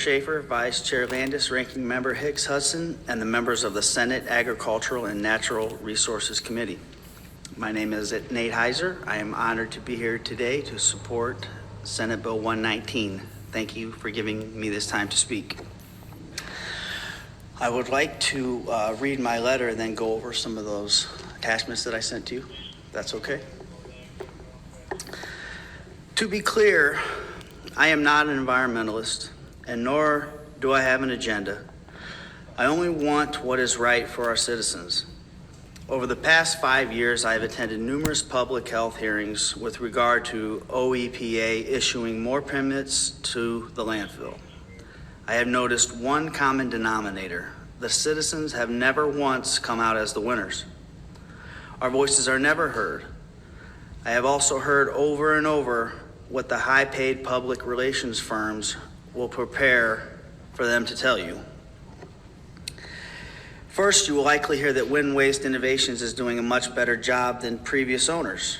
Schaefer, Vice Chair Landis, Ranking Member Hicks Hudson, and the members of the Senate Agricultural and Natural Resources Committee. My name is Nate Heiser. I am honored to be here today to support Senate Bill 119. Thank you for giving me this time to speak. I would like to read my letter and then go over some of those attachments that I sent to you. That's okay. To be clear, I am not an environmentalist, and nor do I have an agenda. I only want what is right for our citizens. Over the past 5 years, I have attended numerous public health hearings with regard to OEPA issuing more permits to the landfill. I have noticed one common denominator. The citizens have never once come out as the winners. Our voices are never heard. I have also heard over and over what the high-paid public relations firms will prepare for them to tell you. First, you will likely hear that Wind Waste Innovations is doing a much better job than previous owners.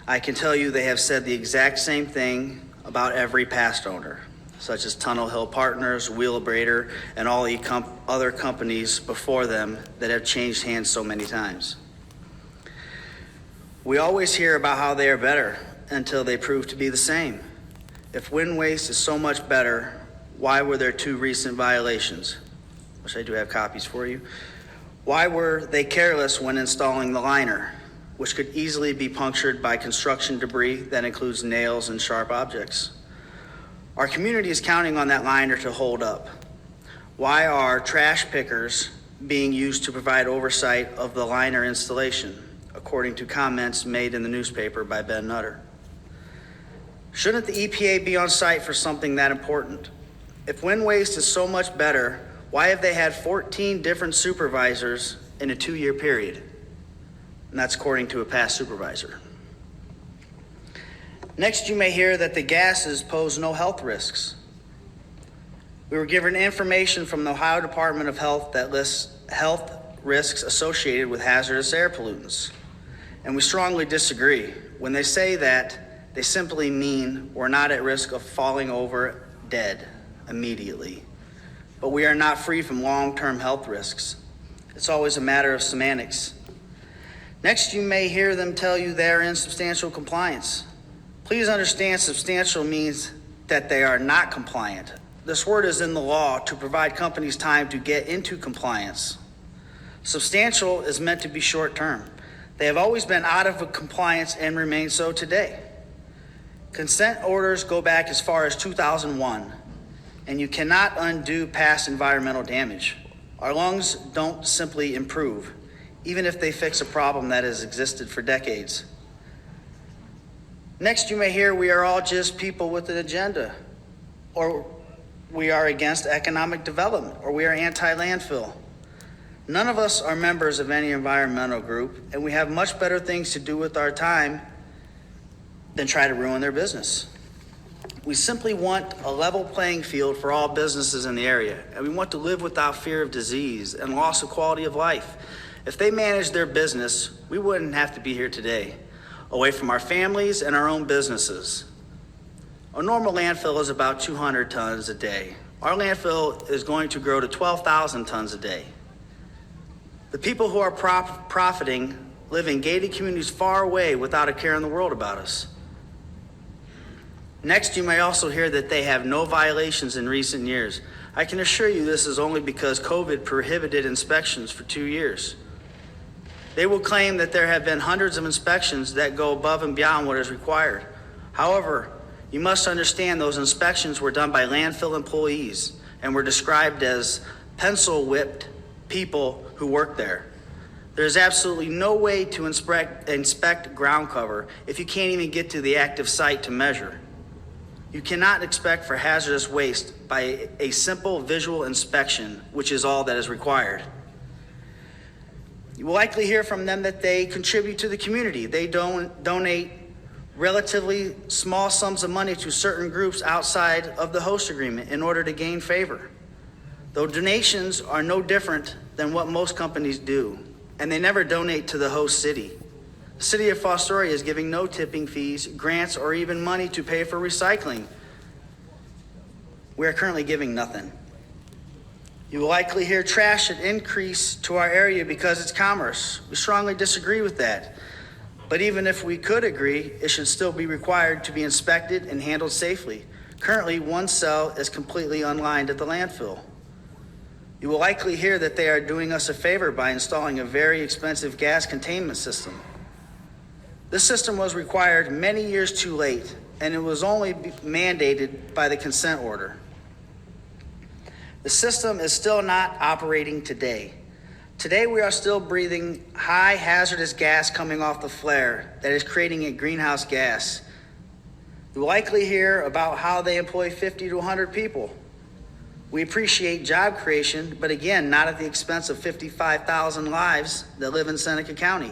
I can tell you they have said the exact same thing about every past owner, such as Tunnel Hill Partners, Wheelabrator, and all the other companies before them that have changed hands so many times. We always hear about how they are better until they prove to be the same. If wind waste is so much better, why were there 2 recent violations? Which I do have copies for you. Why were they careless when installing the liner, which could easily be punctured by construction debris that includes nails and sharp objects? Our community is counting on that liner to hold up. Why are trash pickers being used to provide oversight of the liner installation, according to comments made in the newspaper by Ben Nutter? Shouldn't the EPA be on site for something that important? If wind waste is so much better, why have they had 14 different supervisors in a 2-year period? And that's according to a past supervisor. Next, you may hear that the gases pose no health risks. We were given information from the Ohio Department of Health that lists health risks associated with hazardous air pollutants. And we strongly disagree. When they say that, they simply mean we're not at risk of falling over dead immediately. But we are not free from long-term health risks. It's always a matter of semantics. Next, you may hear them tell you they're in substantial compliance. Please understand, substantial means that they are not compliant. This word is in the law to provide companies time to get into compliance. Substantial is meant to be short-term. They have always been out of compliance and remain so today. Consent orders go back as far as 2001, and you cannot undo past environmental damage. Our lungs don't simply improve, even if they fix a problem that has existed for decades. Next, you may hear we are all just people with an agenda, or we are against economic development, or we are anti-landfill. None of us are members of any environmental group, and we have much better things to do with our time than try to ruin their business. We simply want a level playing field for all businesses in the area, and we want to live without fear of disease and loss of quality of life. If they managed their business, we wouldn't have to be here today, away from our families and our own businesses. A normal landfill is about 200 tons a day. Our landfill is going to grow to 12,000 tons a day. The people who are profiting live in gated communities far away without a care in the world about us. Next, you may also hear that they have no violations in recent years. I can assure you this is only because COVID prohibited inspections for 2 years. They will claim that there have been hundreds of inspections that go above and beyond what is required. However, you must understand those inspections were done by landfill employees and were described as pencil-whipped people who work there. There's absolutely no way to inspect ground cover if you can't even get to the active site to measure. You cannot expect for hazardous waste by a simple visual inspection, which is all that is required. You will likely hear from them that they contribute to the community. They donate relatively small sums of money to certain groups outside of the host agreement in order to gain favor. Though donations are no different than what most companies do, and they never donate to the host city. The city of Fostoria is giving no tipping fees, grants, or even money to pay for recycling. We are currently giving nothing. You will likely hear trash should increase to our area because it's commerce. We strongly disagree with that. But even if we could agree, it should still be required to be inspected and handled safely. Currently, one cell is completely unlined at the landfill. You will likely hear that they are doing us a favor by installing a very expensive gas containment system. This system was required many years too late, and it was only mandated by the consent order. The system is still not operating today. Today, we are still breathing high hazardous gas coming off the flare that is creating a greenhouse gas. You will likely hear about how they employ 50 to 100 people. We appreciate job creation, but again, not at the expense of 55,000 lives that live in Seneca County.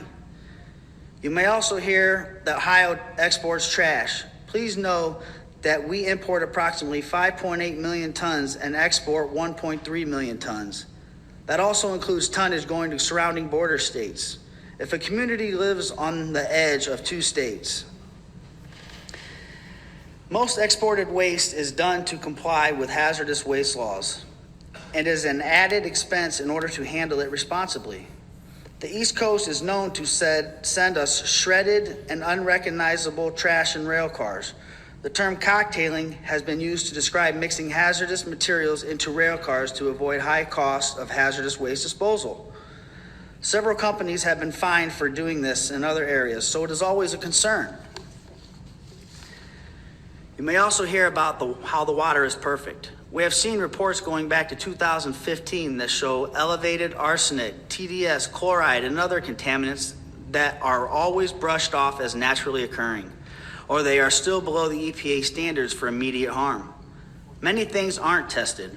You may also hear that Ohio exports trash. Please know that we import approximately 5.8 million tons and export 1.3 million tons. That also includes tonnage going to surrounding border states. If a community lives on the edge of two states, most exported waste is done to comply with hazardous waste laws and is an added expense in order to handle it responsibly. The East Coast is known to send us shredded and unrecognizable trash in rail cars. The term cocktailing has been used to describe mixing hazardous materials into rail cars to avoid high cost of hazardous waste disposal. Several companies have been fined for doing this in other areas, so it is always a concern. You may also hear about how the water is perfect. We have seen reports going back to 2015 that show elevated arsenic, TDS, chloride, and other contaminants that are always brushed off as naturally occurring, or they are still below the EPA standards for immediate harm. Many things aren't tested,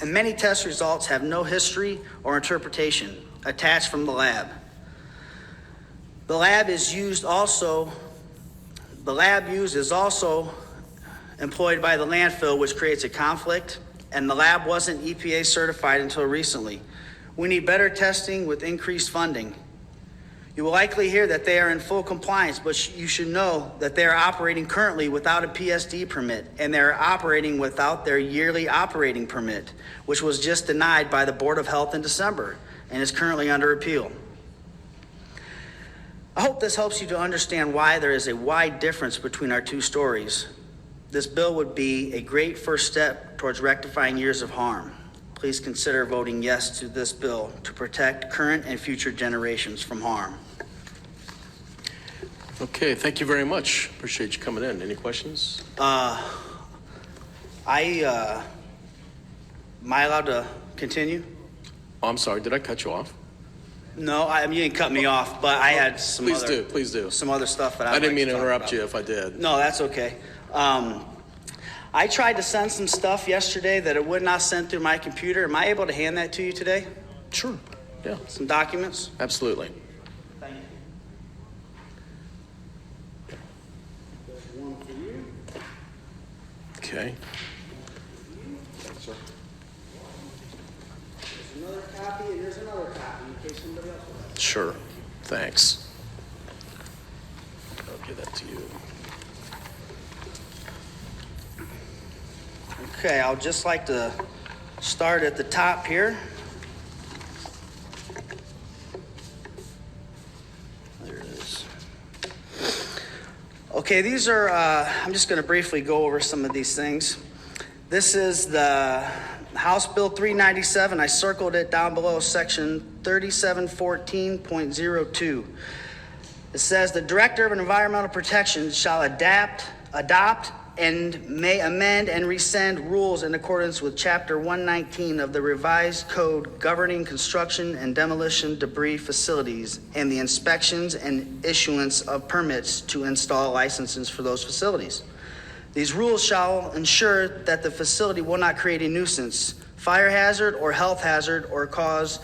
and many test results have no history or interpretation attached from the lab. The lab used is also employed by the landfill, which creates a conflict, and the lab wasn't EPA certified until recently. We need better testing with increased funding. You will likely hear that they are in full compliance, but you should know that they are operating currently without a PSD permit, and they are operating without their yearly operating permit, which was just denied by the Board of Health in December and is currently under appeal. I hope this helps you to understand why there is a wide difference between our two stories. This bill would be a great first step towards rectifying years of harm. Please consider voting yes to this bill to protect current and future generations from harm. Okay, thank you very much. Appreciate you coming in. Any questions? Am I allowed to continue? Oh, I'm sorry, did I cut you off? No, you didn't cut me off, but I had some Please do. some other stuff that I didn't mean to interrupt you if I did. No, that's okay. I tried to send some stuff yesterday that it would not send through my computer. Am I able to hand that to you today? Sure, yeah. Some documents? Absolutely. Thank you. There's one for you. Okay. Thanks, sir. There's another copy, and there's another copy in case somebody else would like. Sure, thanks. I'll give that to you. Okay, I'll just like to start at the top here. There it is. Okay, these are, I'm just going to briefly go over some of these things. This is the House Bill 397. I circled it down below, section 3714.02. It says the Director of Environmental Protection shall adopt, and may amend and rescind rules in accordance with Chapter 119 of the revised code governing construction and demolition debris facilities and the inspections and issuance of permits to install licenses for those facilities. These rules shall ensure that the facility will not create a nuisance, fire hazard, or health hazard, or cause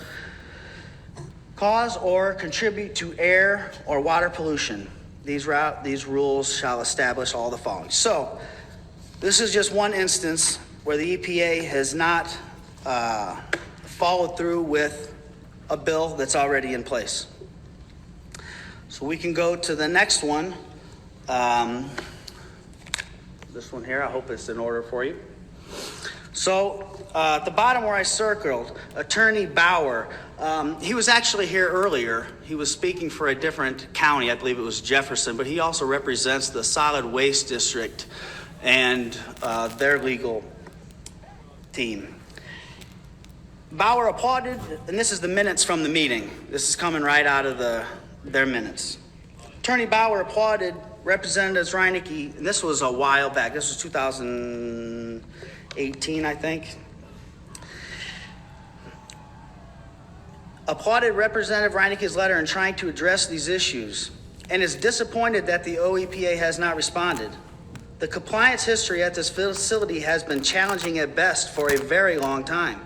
or contribute to air or water pollution. These rules shall establish all the following. So, this is just one instance where the EPA has not followed through with a bill that's already in place. So we can go to the next one. This one here, I hope it's in order for you. So at the bottom where I circled, Attorney Bauer, he was actually here earlier. He was speaking for a different county, I believe it was Jefferson, but he also represents the Solid Waste District and their legal team. Bauer applauded, and this is the minutes from the meeting. This is coming right out of their minutes. Attorney Bauer applauded Representatives Reinecke, and this was a while back. This was 2018, I think. Applauded Representative Reinecke's letter in trying to address these issues and is disappointed that the OEPA has not responded. The compliance history at this facility has been challenging at best for a very long time.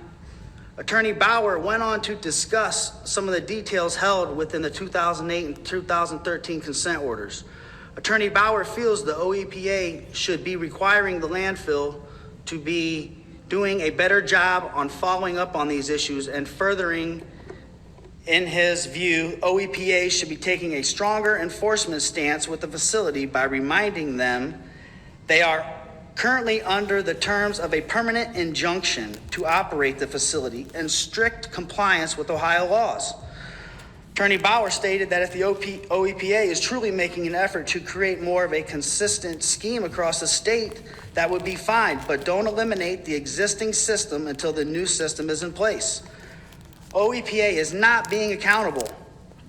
Attorney Bauer went on to discuss some of the details held within the 2008 and 2013 consent orders. Attorney Bauer feels the OEPA should be requiring the landfill to be doing a better job on following up on these issues and furthering. In his view, OEPA should be taking a stronger enforcement stance with the facility by reminding them they are currently under the terms of a permanent injunction to operate the facility in strict compliance with Ohio laws. Attorney Bauer stated that if the OEPA is truly making an effort to create more of a consistent scheme across the state, that would be fine, but don't eliminate the existing system until the new system is in place. OEPA is not being accountable.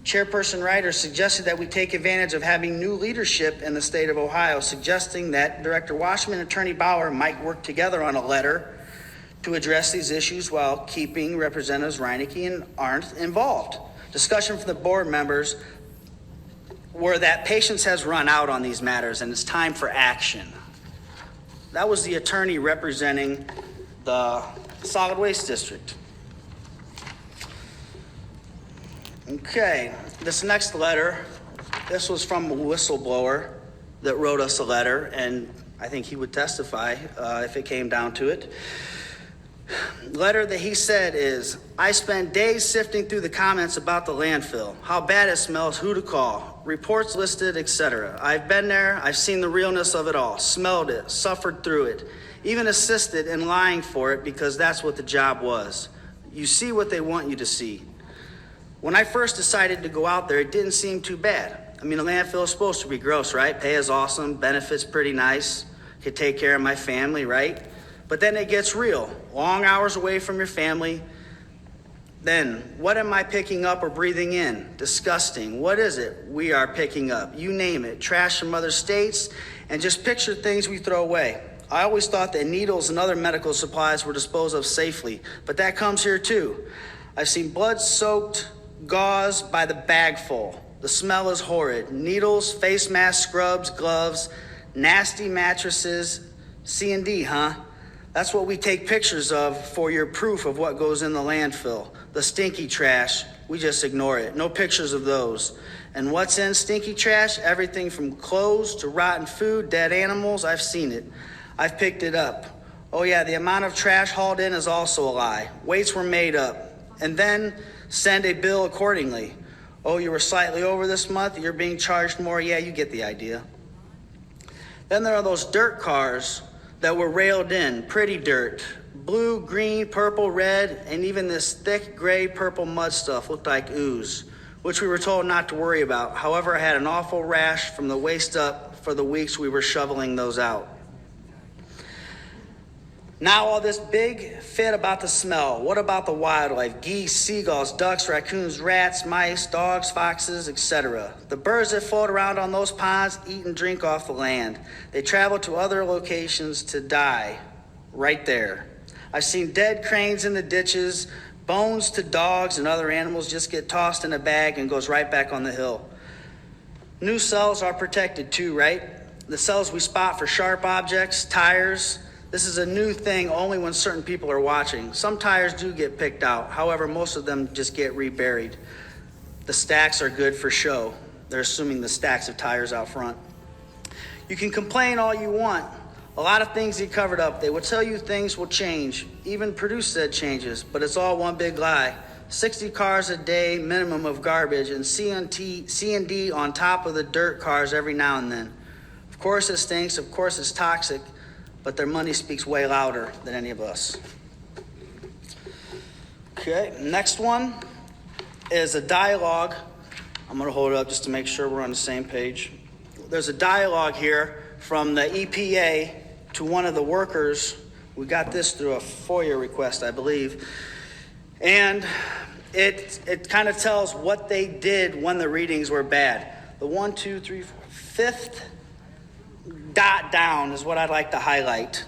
Chairperson Ryder suggested that we take advantage of having new leadership in the state of Ohio, suggesting that Director Washman and Attorney Bauer might work together on a letter to address these issues while keeping Representatives Reinecke and Arndt involved. Discussion from the board members were that patience has run out on these matters and it's time for action. That was the attorney representing the Solid Waste District. Okay, this next letter, this was from a whistleblower that wrote us a letter, and I think he would testify if it came down to it. Letter that he said is, I spent days sifting through the comments about the landfill, how bad it smells, who to call, reports listed, etc. I've been there, I've seen the realness of it all, smelled it, suffered through it, even assisted in lying for it because that's what the job was. You see what they want you to see. When I first decided to go out there, it didn't seem too bad. I mean, a landfill is supposed to be gross, right? Pay is awesome, benefits pretty nice, could take care of my family, right? But then it gets real. Long hours away from your family. Then, what am I picking up or breathing in? Disgusting. What is it we are picking up? You name it. Trash from other states, and just picture things we throw away. I always thought that needles and other medical supplies were disposed of safely, but that comes here too. I've seen blood-soaked gauze by the bagful. The smell is horrid. Needles, face masks, scrubs, gloves, nasty mattresses. C&D, huh? That's what we take pictures of for your proof of what goes in the landfill. The stinky trash, we just ignore it. No pictures of those. And what's in stinky trash? Everything from clothes to rotten food, dead animals. I've seen it. I've picked it up. Oh yeah, the amount of trash hauled in is also a lie. Weights were made up. And then send a bill accordingly. Oh, you were slightly over this month, you're being charged more. Yeah, you get the idea. Then there are those dirt cars that were railed in, pretty dirt. Blue, green, purple, red, and even this thick gray purple mud stuff looked like ooze, which we were told not to worry about. However, I had an awful rash from the waist up for the weeks we were shoveling those out. Now all this big fit about the smell. What about the wildlife? Geese, seagulls, ducks, raccoons, rats, mice, dogs, foxes, etc. The birds that float around on those ponds eat and drink off the land. They travel to other locations to die right there. I've seen dead cranes in the ditches, bones to dogs and other animals just get tossed in a bag and goes right back on the hill. New cells are protected too, right? The cells we spot for sharp objects, tires. This is a new thing only when certain people are watching. Some tires do get picked out. However, most of them just get reburied. The stacks are good for show. They're assuming the stacks of tires out front. You can complain all you want. A lot of things get covered up. They will tell you things will change, even produce said changes, but it's all one big lie. 60 cars a day minimum of garbage and C&D on top of the dirt cars every now and then. Of course it stinks, of course it's toxic, but their money speaks way louder than any of us. Okay, next one is a dialogue. I'm going to hold it up just to make sure we're on the same page. There's a dialogue here from the EPA to one of the workers. We got this through a FOIA request, I believe. And it kind of tells what they did when the readings were bad. The 1, 2, 3, 4, fifth dot down is what I'd like to highlight.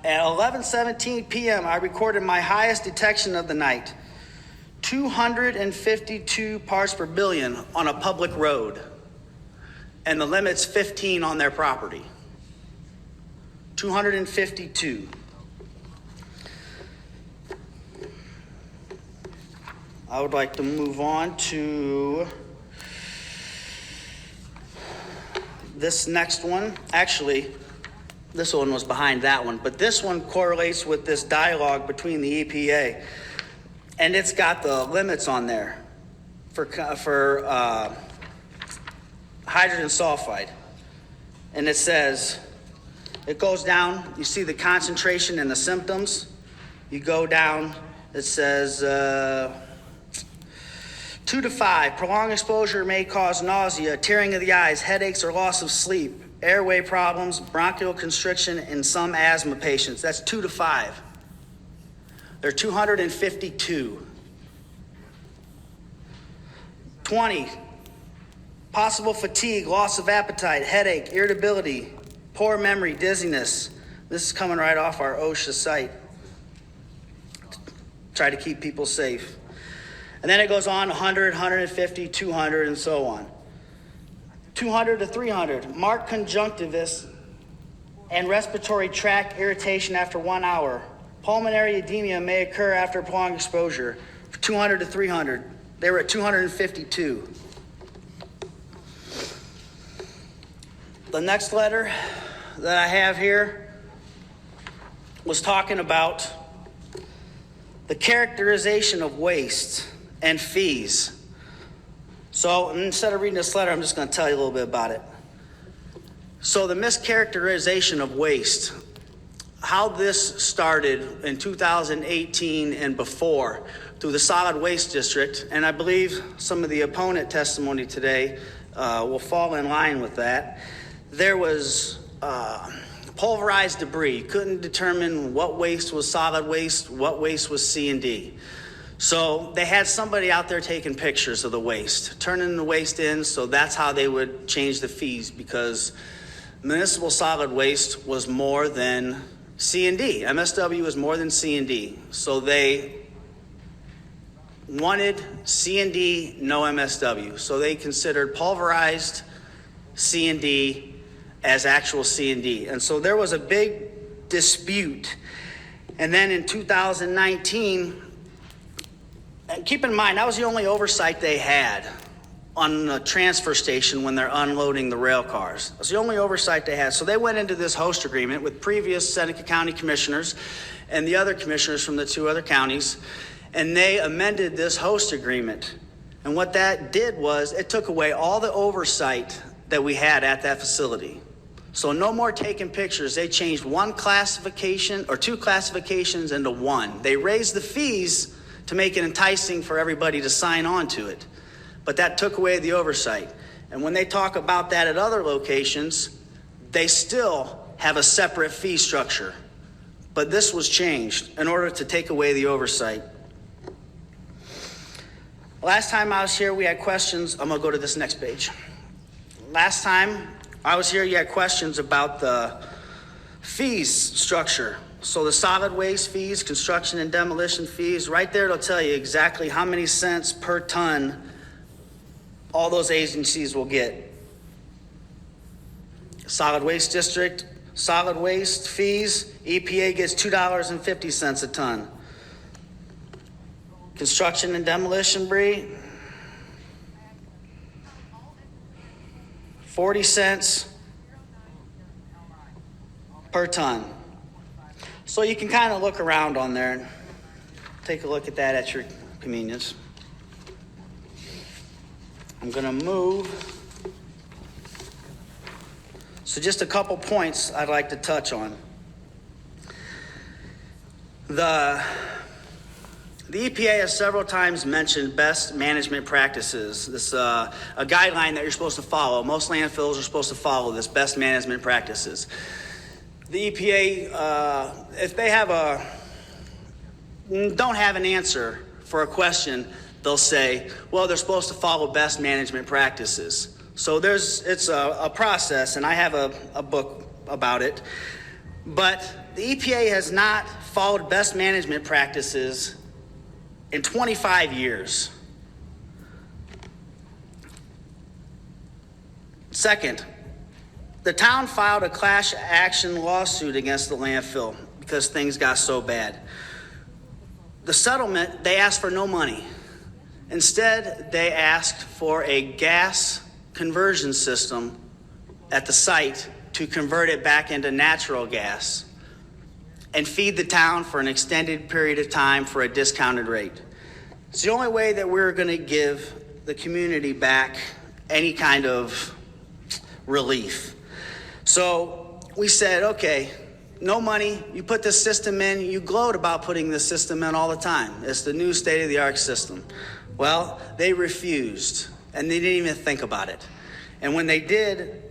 At 11:17 p.m., I recorded my highest detection of the night, 252 parts per billion on a public road, and the limit's 15 on their property. 252. I would like to move on to this next one. Actually, this one was behind that one, but this one correlates with this dialogue between the EPA, and it's got the limits on there for hydrogen sulfide. And it says, it goes down, you see the concentration and the symptoms. You go down, it says 2 to 5, prolonged exposure may cause nausea, tearing of the eyes, headaches or loss of sleep, airway problems, bronchial constriction in some asthma patients. That's 2 to 5. There are 252. 20, possible fatigue, loss of appetite, headache, irritability, poor memory, dizziness. This is coming right off our OSHA site. Try to keep people safe. And then it goes on 100, 150, 200, and so on. 200 to 300, marked conjunctivitis and respiratory tract irritation after 1 hour. Pulmonary edema may occur after prolonged exposure. 200 to 300, they were at 252. The next letter that I have here was talking about the characterization of waste and fees. So instead of reading this letter, I'm just going to tell you a little bit about it. So the mischaracterization of waste, how this started in 2018 and before through the solid waste district, and I believe some of the opponent testimony today will fall in line with that. There was pulverized debris. Couldn't determine what waste was solid waste, what waste was C&D. So they had somebody out there taking pictures of the waste, turning the waste in, so that's how they would change the fees, because municipal solid waste was more than C&D. MSW was more than C&D. So they wanted C&D, no MSW. So they considered pulverized C&D as actual C&D. And so there was a big dispute. And then in 2019, and keep in mind, that was the only oversight they had on the transfer station when they're unloading the rail cars. That's the only oversight they had. So they went into this host agreement with previous Seneca County commissioners and the other commissioners from the 2 other counties, and they amended this host agreement. And what that did was it took away all the oversight that we had at that facility. So no more taking pictures. They changed 1 classification or 2 classifications into 1. They raised the fees to make it enticing for everybody to sign on to it. But that took away the oversight. And when they talk about that at other locations, they still have a separate fee structure. But this was changed in order to take away the oversight. Last time I was here, we had questions. I'm going to go to this next page. Last time I was here, you had questions about the fees structure. So the solid waste fees, construction and demolition fees, right there it'll tell you exactly how many cents per ton all those agencies will get. Solid waste district, solid waste fees, EPA gets $2.50 a ton. Construction and demolition, Bree, 40 cents per ton. So you can kind of look around on there and take a look at that at your convenience. I'm going to move. So just a couple points I'd like to touch on. The EPA has several times mentioned best management practices. This a guideline that you're supposed to follow. Most landfills are supposed to follow this best management practices. The EPA, if they don't have an answer for a question, they'll say, well, they're supposed to follow best management practices. So it's a process, and I have a book about it. But the EPA has not followed best management practices in 25 years. Second, the town filed a class action lawsuit against the landfill because things got so bad. The settlement, they asked for no money. Instead, they asked for a gas conversion system at the site to convert it back into natural gas and feed the town for an extended period of time for a discounted rate. It's the only way that we're going to give the community back any kind of relief. So we said, okay, no money, you put this system in, you gloat about putting this system in all the time. It's the new state-of-the-art system. Well, they refused, and they didn't even think about it. And when they did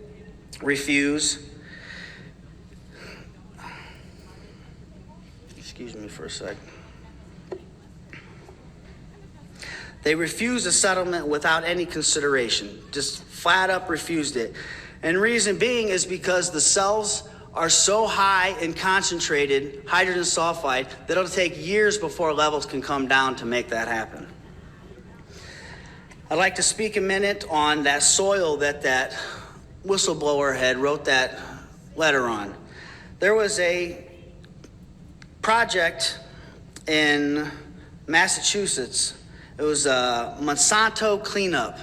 refuse, excuse me for a sec. They refused a settlement without any consideration, just flat up refused it. And reason being is because the cells are so high in concentrated hydrogen sulfide that it'll take years before levels can come down to make that happen. I'd like to speak a minute on that soil that whistleblower had wrote that letter on. There was a project in Massachusetts. It was a Monsanto cleanup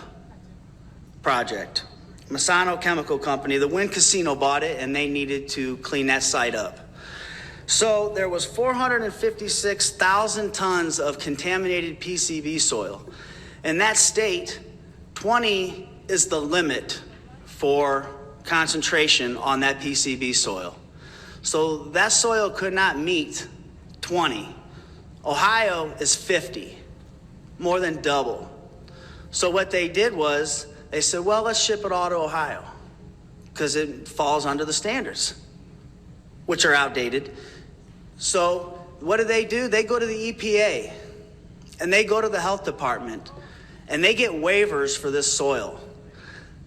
project. Monsanto Chemical Company, the Wynn Casino bought it, and they needed to clean that site up. So there was 456,000 tons of contaminated PCB soil. In that state, 20 is the limit for concentration on that PCB soil. So that soil could not meet 20. Ohio is 50, more than double. So what they did was, they said, well, let's ship it all to Ohio because it falls under the standards, which are outdated. So what do? They go to the EPA and they go to the health department and they get waivers for this soil.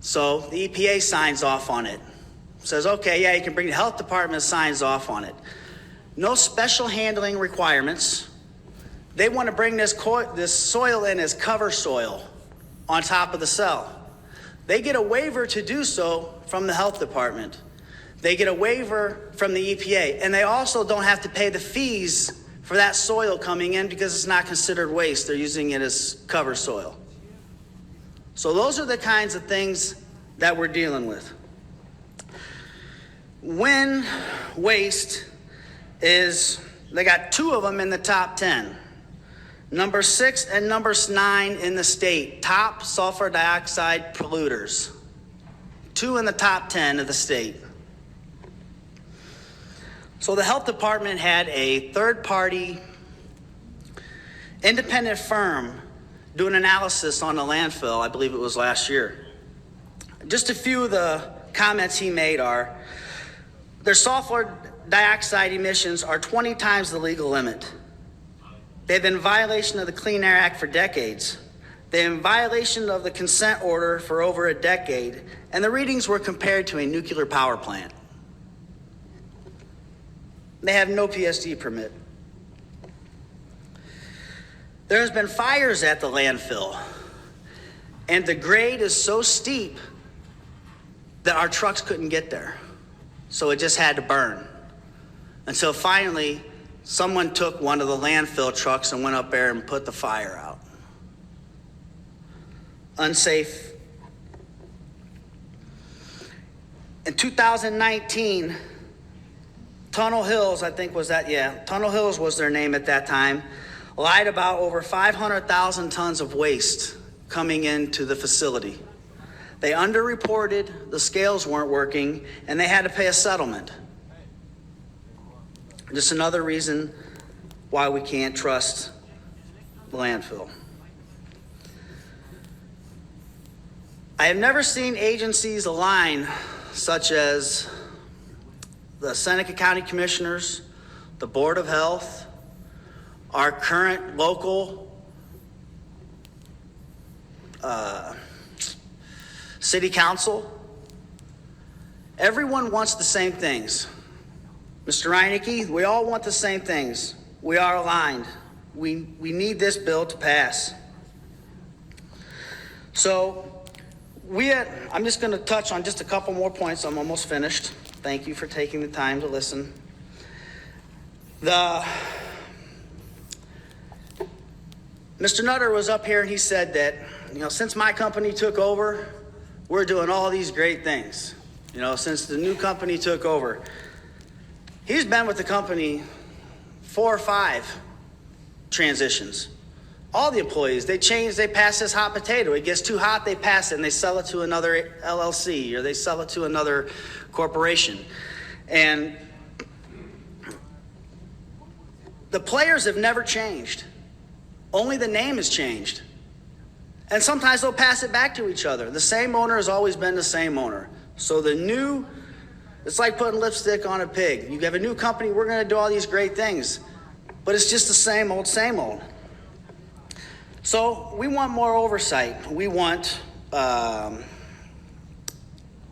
So the EPA signs off on it. Says, okay, yeah, you can bring the health department, signs off on it. No special handling requirements. They want to bring this soil in as cover soil on top of the cell. They get a waiver to do so from the health department. They get a waiver from the EPA, and they also don't have to pay the fees for that soil coming in because it's not considered waste. They're using it as cover soil. So those are the kinds of things that we're dealing with. When waste is, they got two of them in the top 10. Number 6 and number 9 in the state, top sulfur dioxide polluters. 2 in the top 10 of the state. So the health department had a third-party independent firm do an analysis on the landfill, I believe it was last year. Just a few of the comments he made are, their sulfur dioxide emissions are 20 times the legal limit. They've been in violation of the Clean Air Act for decades. They're in violation of the consent order for over a decade, and the readings were compared to a nuclear power plant. They have no PSD permit. There's been fires at the landfill, and the grade is so steep that our trucks couldn't get there. So it just had to burn. Until finally, someone took one of the landfill trucks and went up there and put the fire out. Unsafe. In 2019, Tunnel Hills, I think was that, yeah, Tunnel Hills was their name at that time, lied about over 500,000 tons of waste coming into the facility. They underreported, the scales weren't working, and they had to pay a settlement. Just another reason why we can't trust the landfill. I have never seen agencies align such as the Seneca County Commissioners, the Board of Health, our current local city council. Everyone wants the same things. Mr. Reinecke, we all want the same things. We are aligned. We need this bill to pass. So I'm just going to touch on just a couple more points. I'm almost finished. Thank you for taking the time to listen. Mr. Nutter was up here and he said that, since my company took over, we're doing all these great things. Since the new company took over. He's been with the company 4 or 5 transitions. All the employees, they pass this hot potato. It gets too hot, they pass it and they sell it to another LLC or they sell it to another corporation. And the players have never changed. Only the name has changed. And sometimes they'll pass it back to each other. The same owner has always been the same owner. So it's like putting lipstick on a pig. You have a new company, we're going to do all these great things. But it's just the same old, same old. So we want more oversight. We want to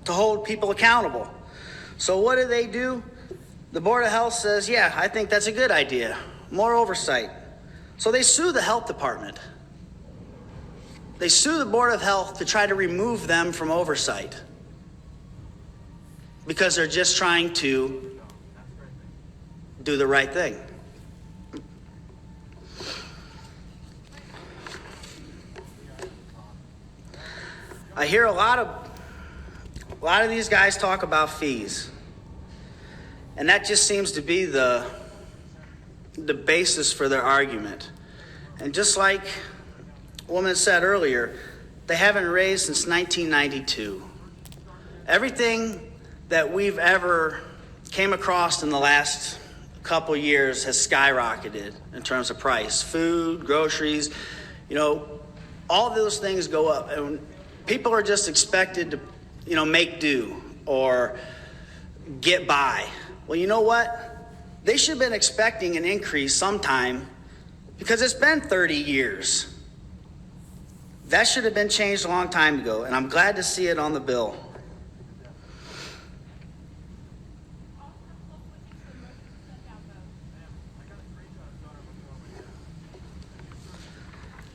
hold people accountable. So what do? The Board of Health says, yeah, I think that's a good idea. More oversight. So they sue the health department. They sue the Board of Health to try to remove them from oversight because they're just trying to do the right thing. I hear a lot of these guys talk about fees, and that just seems to be the basis for their argument. And just like a woman said earlier, they haven't raised since 1992. Everything that we've ever came across in the last couple years has skyrocketed in terms of price. Food, groceries, all those things go up. And people are just expected to, make do or get by. Well, you know what? They should have been expecting an increase sometime because it's been 30 years. That should have been changed a long time ago, and I'm glad to see it on the bill.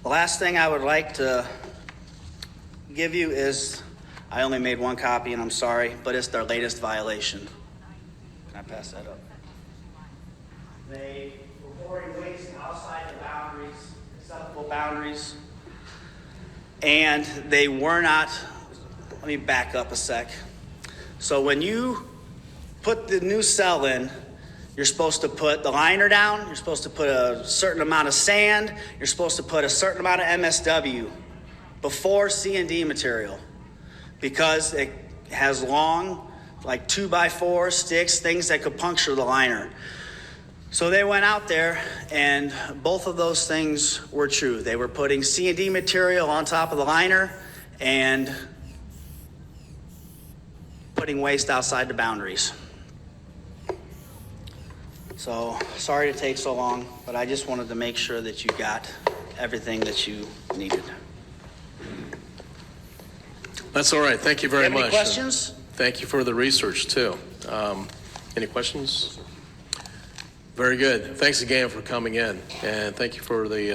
The last thing I would like to give you is, I only made one copy and I'm sorry, but it's their latest violation. Can I pass that up? They were pouring waste outside the boundaries, acceptable boundaries, and they were not, let me back up a sec. So when you put the new cell in, you're supposed to put the liner down, you're supposed to put a certain amount of sand, you're supposed to put a certain amount of MSW before C&D material because it has long, like 2x4 sticks, things that could puncture the liner. So they went out there and both of those things were true. They were putting C&D material on top of the liner and putting waste outside the boundaries. So sorry to take so long, but I just wanted to make sure that you got everything that you needed. That's all right. Thank you very much. Any questions? Thank you for the research, too. Any questions? Very good. Thanks again for coming in, and thank you for the